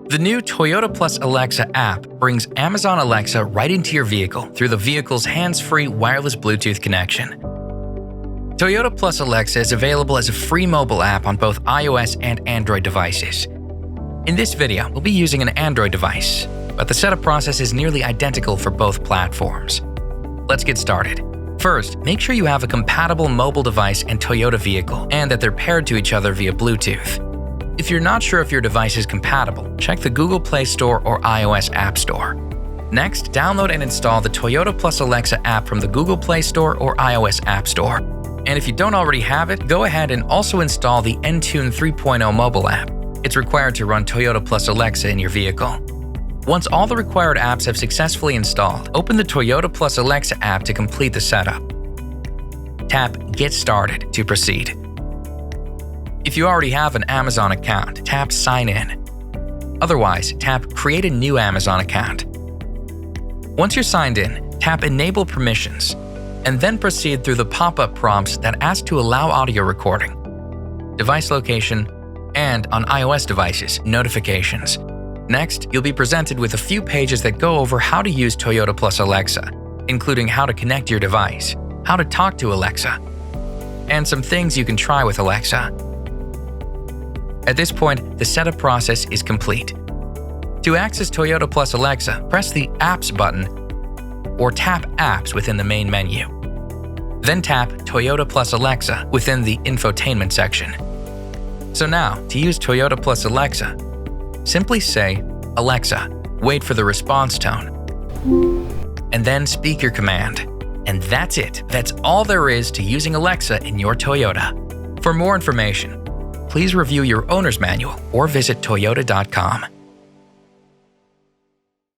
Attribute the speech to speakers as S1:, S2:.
S1: The new Toyota+Alexa app brings Amazon Alexa right into your vehicle through the vehicle's hands-free wireless Bluetooth connection. Toyota+Alexa is available as a free mobile app on both iOS and Android devices. In this video, we'll be using an Android device, but the setup process is nearly identical for both platforms. Let's get started. First, make sure you have a compatible mobile device and Toyota vehicle, and that they're paired to each other via Bluetooth. If you're not sure if your device is compatible, check the Google Play Store or iOS App Store. Next, download and install the Toyota+Alexa app from the Google Play Store or iOS App Store. And if you don't already have it, go ahead and also install the Entune 3.0 mobile app. It's required to run Toyota+Alexa in your vehicle. Once all the required apps have successfully installed, open the Toyota+Alexa app to complete the setup. Tap Get Started to proceed. If you already have an Amazon account, tap Sign In. Otherwise, tap Create a new Amazon account. Once you're signed in, tap Enable Permissions, and then proceed through the pop-up prompts that ask to allow audio recording, device location, and on iOS devices, notifications. Next, you'll be presented with a few pages that go over how to use Toyota+Alexa, including how to connect your device, how to talk to Alexa, and some things you can try with Alexa. At this point, the setup process is complete. To access Toyota+Alexa, press the Apps button or tap Apps within the main menu. Then tap Toyota+Alexa within the infotainment section. So now, to use Toyota+Alexa, simply say, "Alexa, wait for the response tone," and then speak your command. And that's it. That's all there is to using Alexa in your Toyota. For more information, please review your owner's manual or visit toyota.com.